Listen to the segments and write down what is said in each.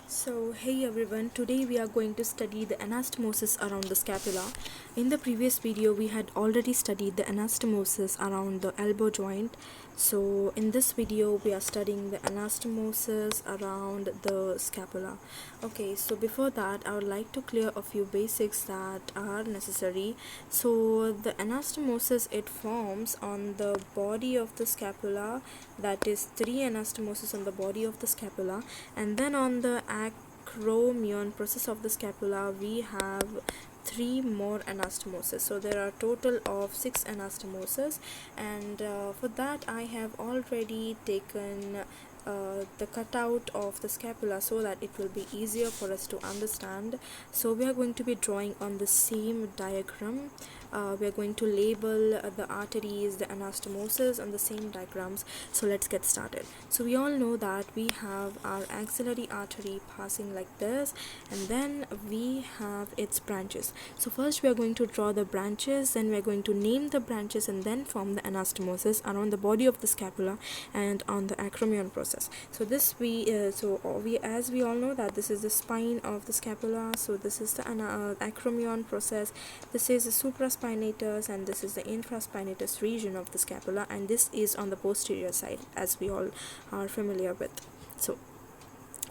So, hey everyone, today we are going to study the anastomosis around the scapula. In the previous video, we had already studied the anastomosis around the elbow joint. So, in this video, we are studying the anastomosis around the scapula. Okay, so before that, I would like to clear a few basics that are necessary. So, the anastomosis it forms on the body of the scapula, that is three anastomosis on the body of the scapula, and then on the acromion process of the scapula we have three more anastomoses. So there are total of six anastomoses, and for that I have already taken the cutout of the scapula so that it will be easier for us to understand. So we are going to be drawing on the same diagram. We are going to label the arteries, the anastomoses on the same diagrams. So let's get started. So we all know that we have our axillary artery passing like this, and then we have its branches. So first we are going to draw the branches, then we are going to name the branches, and then form the anastomosis around the body of the scapula and on the acromion process. So this as we all know that this is the spine of the scapula. So this is the acromion process, this is the supraspinatus, and this is the infraspinous region of the scapula, and this is on the posterior side, as we all are familiar with. So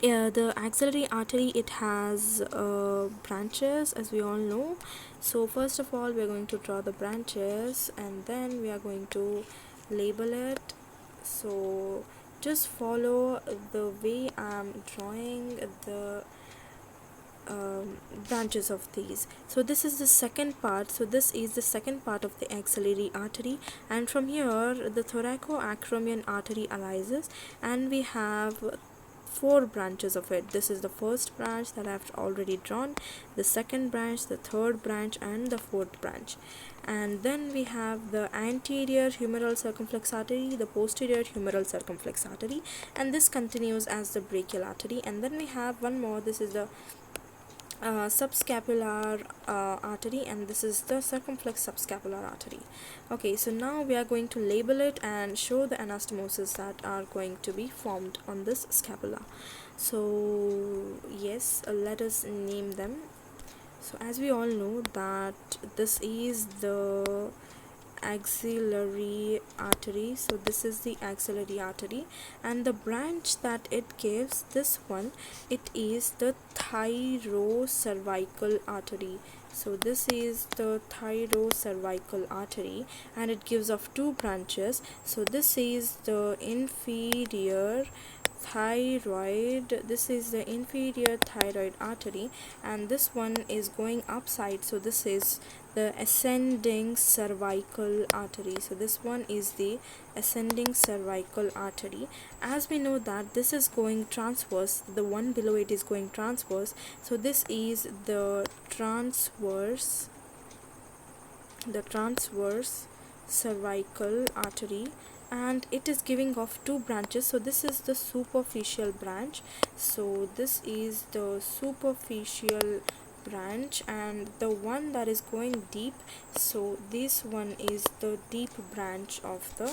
the axillary artery, it has branches, as we all know. So first of all we are going to draw the branches, and then we are going to label it. So just follow the way I'm drawing the branches of these. So this is the second part. So this is the second part of the axillary artery, and from here the thoracoacromion artery arises, and we have four branches of it. This is the first branch that I've already drawn, the second branch, the third branch, and the fourth branch. And then we have the anterior humeral circumflex artery, the posterior humeral circumflex artery, and this continues as the brachial artery. And then we have one more, this is the subscapular artery, and this is the circumflex subscapular artery. Okay, so now we are going to label it and show the anastomoses that are going to be formed on this scapula. So yes, let us name them. So as we all know that this is the axillary artery. So this is the axillary artery, and the branch that it gives, this one, it is the thyrocervical artery. So this is the thyrocervical artery, and it gives off two branches. So this is the inferior thyroid, this is the inferior thyroid artery, and this one is going upside. So this is the ascending cervical artery. So this one is the ascending cervical artery. As we know that this is going transverse, the one below it is going transverse. So this is the transverse cervical artery, and it is giving off two branches. So this is the superficial branch. So this is the superficial branch, and the one that is going deep, so this one is the deep branch of the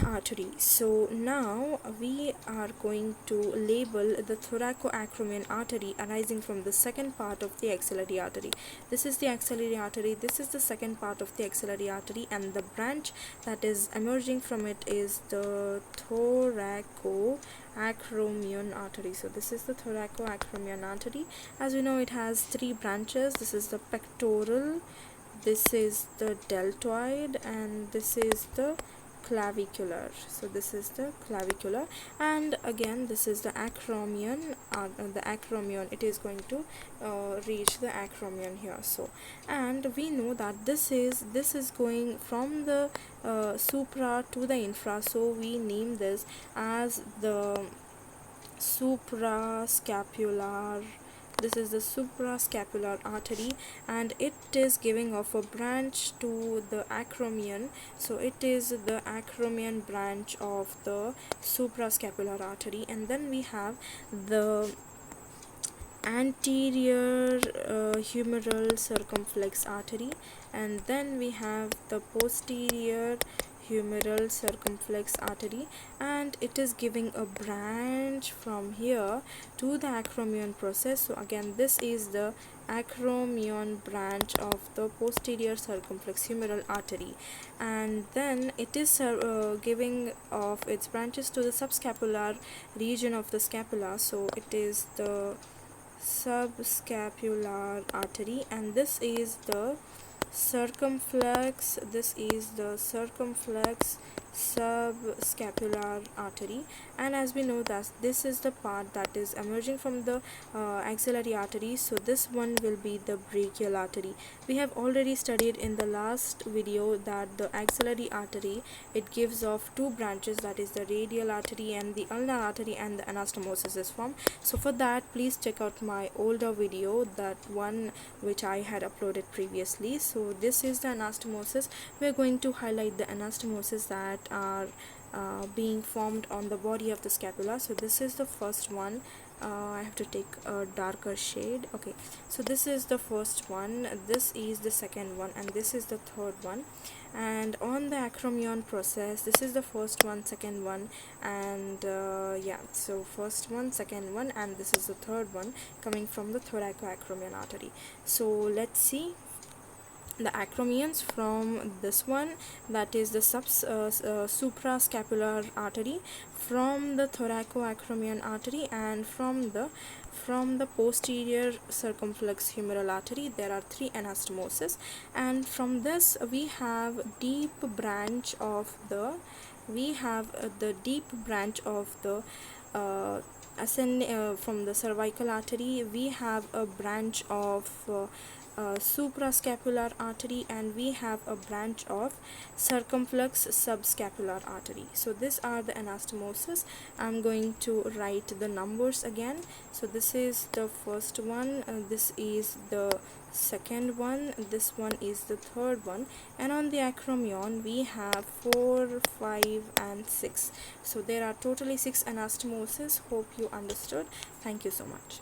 artery. So now we are going to label the thoracoacromion artery arising from the second part of the axillary artery. This is the axillary artery, this is the second part of the axillary artery, and the branch that is emerging from it is the thoracoacromion artery. So this is the thoracoacromion artery. As we know, it has three branches. This is the pectoral, this is the deltoid, and this is the clavicular. So this is the clavicular, and again this is the acromion. It is going to reach the acromion here. So, and we know that this is going from the supra to the infra, so we name this as the suprascapular. This is the suprascapular artery, and it is giving off a branch to the acromion. So it is the acromion branch of the suprascapular artery. And then we have the anterior humeral circumflex artery, and then we have the posterior humeral circumflex artery, and it is giving a branch from here to the acromion process. So again, this is the acromion branch of the posterior circumflex humeral artery, and then it is giving of its branches to the subscapular region of the scapula. So it is the subscapular artery, and this is the circumflex subscapular artery. And as we know that this is the part that is emerging from the axillary artery, so this one will be the brachial artery. We have already studied in the last video that the axillary artery, it gives off two branches, that is the radial artery and the ulnar artery, and the anastomosis is formed. So for that, please check out my older video, that one which I had uploaded previously. So this is the anastomosis. We are going to highlight the anastomosis that are being formed on the body of the scapula. So this is the first one. I have to take a darker shade. Okay, so this is the first one, this is the second one, and this is the third one. And on the acromion process, this is the first one, second one, and yeah, so first one, second one, and this is the third one coming from the thoracoacromion artery. So let's see the acromions from this one, that is the suprascapular artery, from the thoracoacromion artery, and from the posterior circumflex humeral artery. There are three anastomoses, and from this we have deep branch of the from the cervical artery. We have a branch of suprascapular artery, and we have a branch of circumflex subscapular artery. So these are the anastomoses. I'm going to write the numbers again. So this is the first one, this is the second one, this one is the third one, and on the acromion we have 4, 5, and 6. So there are totally 6 anastomoses. Hope you understood. Thank you so much.